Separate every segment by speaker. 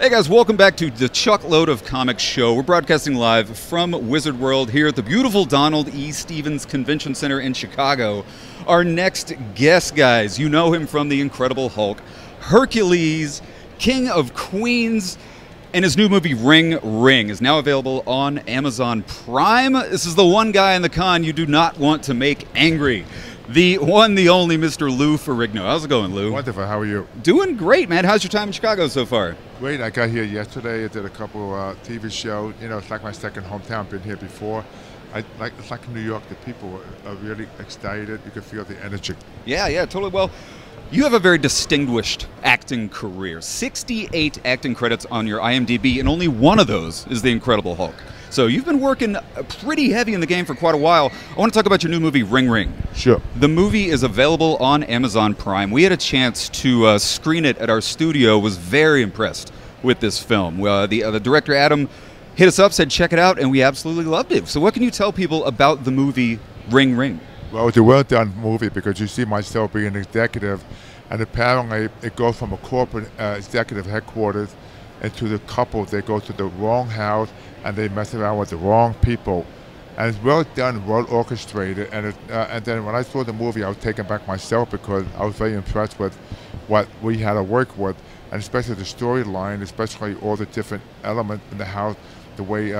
Speaker 1: Hey guys, welcome back to the Chuckload of Comics show. We're broadcasting live from Wizard World here at the beautiful Donald E. Stevens Convention Center in Chicago. Our next guest, guys, you know him from The Incredible Hulk, Hercules, King of Queens, and his new movie Ring Ring is now available on Amazon Prime. This is the one guy in the con you do not want to make angry. The one, the only Mr. Lou Ferrigno. How's it going, Lou?
Speaker 2: Wonderful. How are you?
Speaker 1: Doing great, man. How's your time in Chicago so far?
Speaker 2: Great. I got here yesterday. I did a couple TV shows. You know, it's like my second hometown. I've been here before. It's like New York. The people are really excited. You can feel the energy. Yeah,
Speaker 1: totally. Well, you have a very distinguished acting career. 68 acting credits on your IMDb, and only one of those is The Incredible Hulk. So you've been working pretty heavy in the game for quite a while. I want to talk about your new movie, Ring Ring.
Speaker 2: Sure.
Speaker 1: The movie is available on Amazon Prime. We had a chance to screen it at our studio. Was very impressed with this film. The director, Adam, hit us up, said check it out, and we absolutely loved it. So what can you tell people about the movie Ring Ring?
Speaker 2: Well, it's a well-done movie because you see myself being an executive, and apparently it goes from a corporate executive headquarters into the couple. They go to the wrong house and they mess around with the wrong people, and it's well done, well orchestrated. And then when I saw the movie, I was taken back myself because I was very impressed with what we had to work with, and especially the storyline, especially all the different elements in the house, the way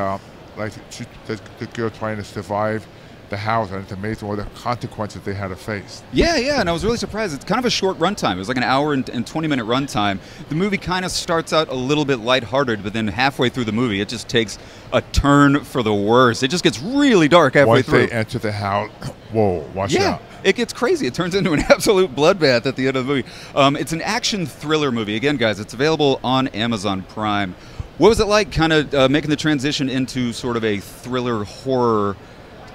Speaker 2: like the girl trying to survive the house, and it's amazing all the consequences they had to face.
Speaker 1: Yeah, and I was really surprised. It's kind of a short runtime. It was like an hour and 20-minute runtime. The movie kind of starts out a little bit lighthearted, but then halfway through the movie, it just takes a turn for the worse. It just gets really dark halfway through.
Speaker 2: Once they enter the house, whoa, watch out.
Speaker 1: It gets crazy. It turns into an absolute bloodbath at the end of the movie. It's an action thriller movie. Again, guys, it's available on Amazon Prime. What was it like kind of making the transition into sort of a thriller horror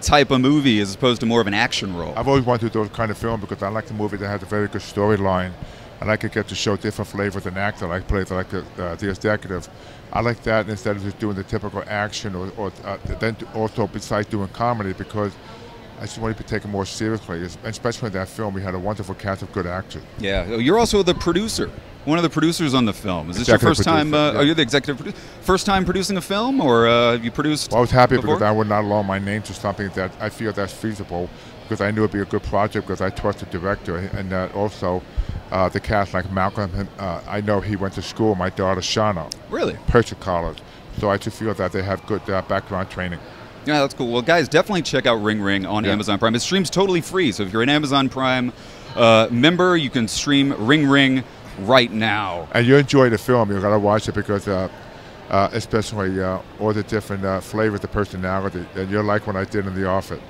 Speaker 1: type of movie as opposed to more of an action role?
Speaker 2: I've always wanted to do those kind of film because I like the movie that has a very good storyline, and I could get to show different flavors an actor. I play like the executive. I like that instead of just doing the typical action, or then also besides doing comedy, because I just want to be taken more seriously. Especially in that film, we had a wonderful cast of good actors.
Speaker 1: Yeah, you're also the producer. One of the producers on the film. Is this your first time? Are you the executive producer? First time producing a film, or have you produced?
Speaker 2: Well, I was happy
Speaker 1: before?
Speaker 2: because I would not loan my name to something that I feel that's feasible, because I knew it'd be a good project because I trust the director, and also the cast, like Malcolm. I know he went to school. My daughter Shauna.
Speaker 1: Really?
Speaker 2: Persia College. So I just feel that they have good background training.
Speaker 1: Yeah, that's cool. Well, guys, definitely check out Ring Ring on Amazon Prime. It streams totally free, so if you're an Amazon Prime member, you can stream Ring Ring right now.
Speaker 2: And you enjoy the film, you gotta watch it because especially all the different flavors, the personality, and you're like what I did in The Office.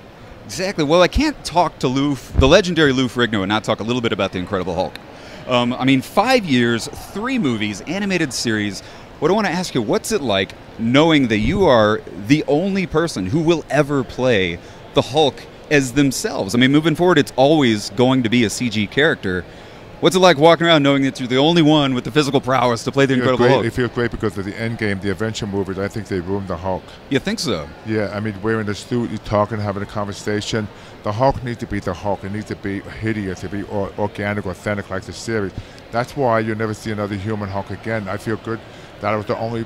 Speaker 1: Exactly. Well, I can't talk to the legendary Lou Ferrigno, and not talk a little bit about The Incredible Hulk. I mean, 5 years, 3 movies, animated series. What I want to ask you, what's it like knowing that you are the only person who will ever play the Hulk as themselves? I mean, moving forward, it's always going to be a CG character. What's it like walking around knowing that you're the only one with the physical prowess to play the Incredible Hulk?
Speaker 2: It feels great because of the Endgame, the adventure movies. I think they ruined the Hulk.
Speaker 1: You think so?
Speaker 2: Yeah, I mean, wearing the suit, you're talking, having a conversation. The Hulk needs to be the Hulk. It needs to be hideous, to be organic, authentic, like the series. That's why you'll never see another human Hulk again. I feel good that I was the only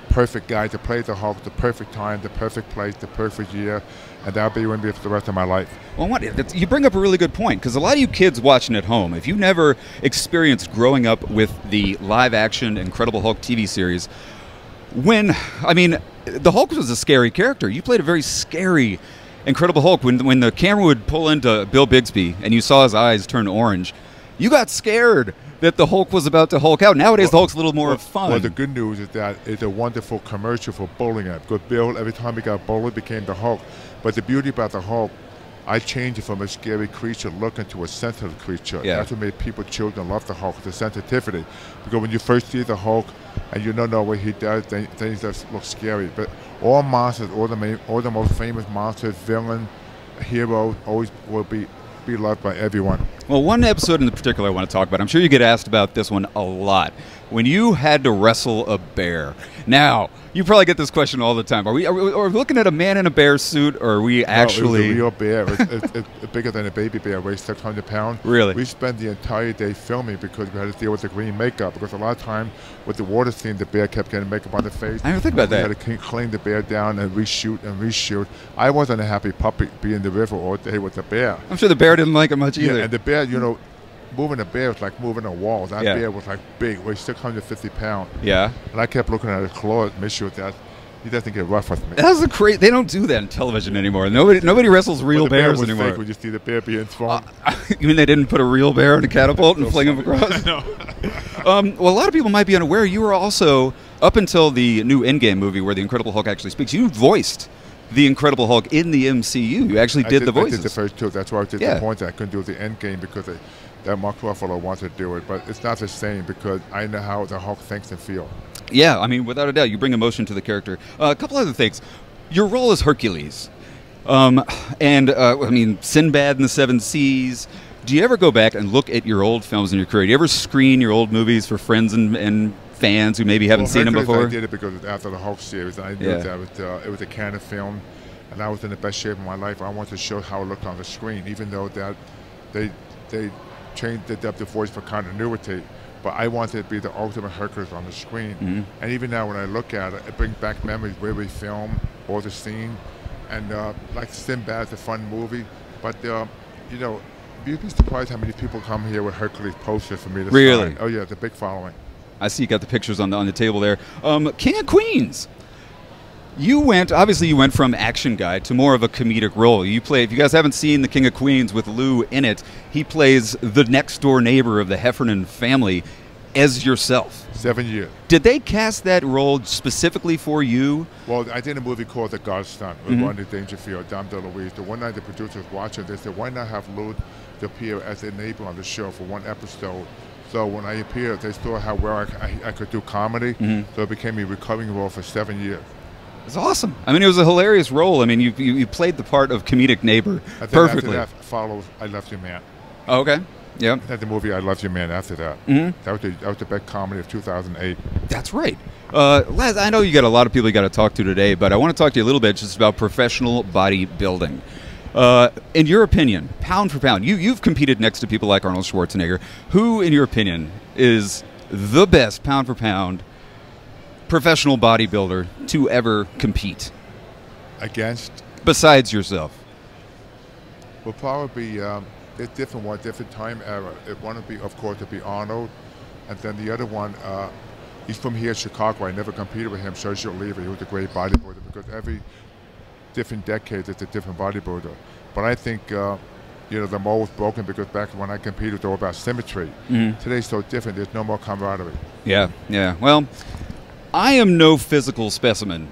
Speaker 2: perfect guy to play the Hulk, the perfect time, the perfect place, the perfect year, and that'll be with me for the rest of my life.
Speaker 1: Well, you bring up a really good point, because a lot of you kids watching at home, if you never experienced growing up with the live-action Incredible Hulk TV series, the Hulk was a scary character. You played a very scary Incredible Hulk. When the camera would pull into Bill Bixby and you saw his eyes turn orange, you got scared that the Hulk was about to Hulk out. Nowadays, the Hulk's a little more fun.
Speaker 2: Well, the good news is that it's a wonderful commercial for bowling app. Because Bill, every time he got bowled, became the Hulk. But the beauty about the Hulk, I changed it from a scary creature look into a sensitive creature.
Speaker 1: Yeah.
Speaker 2: That's what made children love the Hulk, the sensitivity. Because when you first see the Hulk and you don't know what he does, then he just looks scary. But all monsters, all the most famous monsters, villain, heroes, always will be loved by everyone.
Speaker 1: Well, one episode in particular I want to talk about, I'm sure you get asked about this one a lot, when you had to wrestle a bear. Now, you probably get this question all the time. Are we looking at a man in a bear suit, or are we actually...
Speaker 2: No, it was a real bear. It's bigger than a baby bear. It weighs 600 pounds.
Speaker 1: Really?
Speaker 2: We spent the entire day filming because we had to deal with the green makeup. Because a lot of time with the water scene, the bear kept getting makeup on the face.
Speaker 1: I didn't think about that.
Speaker 2: We had to clean the bear down and reshoot and reshoot. I wasn't a happy puppy being in the river all day with the bear.
Speaker 1: I'm sure the bear didn't like it much either.
Speaker 2: Yeah, and the bear, you know, moving a bear was like moving a wall. That bear was like big, weighs 650 pounds.
Speaker 1: Yeah.
Speaker 2: And I kept looking at his claws, make sure that he doesn't get rough with me.
Speaker 1: That's a great. They don't do that in television anymore. Nobody wrestles real bears anymore.
Speaker 2: Fake when you see the bear being thrown.
Speaker 1: You mean they didn't put a real bear in a catapult and fling him across?
Speaker 2: No.
Speaker 1: Well, a lot of people might be unaware. You were also, up until the new Endgame movie where the Incredible Hulk actually speaks, you voiced the Incredible Hulk in the MCU. You actually did the voices.
Speaker 2: I did the first two. That's why I was disappointed I couldn't do the Endgame because that Mark Ruffalo wanted to do it. But it's not the same because I know how the Hulk thinks and feels.
Speaker 1: Yeah, I mean, without a doubt, you bring emotion to the character. A couple other things. Your role as Hercules, I mean, Sinbad in the Seven Seas. Do you ever go back and look at your old films in your career? Do you ever screen your old movies for friends and fans who maybe haven't seen them before?
Speaker 2: I did it because it was after the Hulk series. I knew that it was a canon film, and I was in the best shape of my life. I wanted to show how it looked on the screen, even though that they changed the depth of voice for continuity. But I wanted to be the ultimate Hercules on the screen. Mm-hmm. And even now when I look at it, it brings back memories where we film all the scene. And like Sinbad's a fun movie. But, you know, you'd be surprised how many people come here with Hercules posters for me to sign. Oh, yeah, the big following.
Speaker 1: I see you got the pictures on the table there. King of Queens. You went from action guy to more of a comedic role. You play, if you guys haven't seen The King of Queens with Lou in it, he plays the next door neighbor of the Heffernan family as yourself.
Speaker 2: 7 years.
Speaker 1: Did they cast that role specifically for you?
Speaker 2: Well, I did a movie called The God's Son with Rodney Dangerfield, Dom DeLuise. The one night the producers watching, they said, why not have Lou to appear as a neighbor on the show for one episode? So when I appeared, they saw how well I could do comedy. So it became a recurring role for 7 years.
Speaker 1: It's awesome. I mean, it was a hilarious role. I mean, you played the part of comedic neighbor perfectly.
Speaker 2: After that follows I Love You Man.
Speaker 1: Oh, okay. Yeah.
Speaker 2: Had the movie I Love You Man after that. That was the best comedy of 2008.
Speaker 1: That's right. Les, I know you got a lot of people you got to talk to today, but I want to talk to you a little bit just about professional bodybuilding. In your opinion, pound for pound, you've competed next to people like Arnold Schwarzenegger. Who, in your opinion, is the best pound for pound professional bodybuilder to ever compete?
Speaker 2: Against?
Speaker 1: Besides yourself.
Speaker 2: Will probably it's different time era. One would be, of course, to be Arnold, and then the other one, he's from here, Chicago. I never competed with him, Sergio Oliva. He was a great bodybuilder because every different decade it's a different bodybuilder. But I think, you know, the mold was broken because back when I competed, it was all about symmetry. Today's so different. There's no more camaraderie.
Speaker 1: Yeah, yeah. Well, I am no physical specimen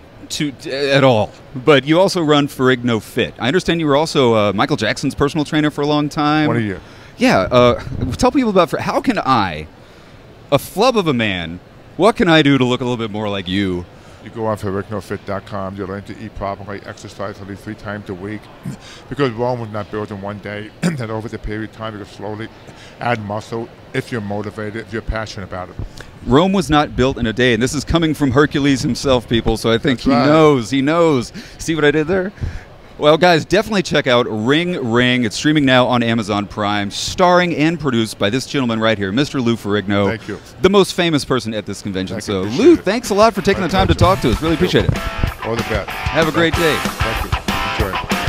Speaker 1: at all, but you also run Ferrigno Fit. I understand you were also Michael Jackson's personal trainer for a long time.
Speaker 2: 1 year.
Speaker 1: Yeah. Tell people about how can I, a flub of a man, what can I do to look a little bit more like you?
Speaker 2: You go on FerrignoFit.com. You learn to eat properly, exercise at least 3 times a week, because Rome was not built in one day. That over the period of time, you can slowly add muscle if you're motivated, if you're passionate about it.
Speaker 1: Rome was not built in a day, and this is coming from Hercules himself, people, so I think he knows. He knows. See what I did there? Well, guys, definitely check out Ring Ring. It's streaming now on Amazon Prime, starring and produced by this gentleman right here, Mr. Lou Ferrigno.
Speaker 2: Thank you.
Speaker 1: The most famous person at this convention. So, Lou, thanks a lot for taking the time to talk to us. Really appreciate it.
Speaker 2: All the best.
Speaker 1: Have a great day.
Speaker 2: Thank you. Enjoy it.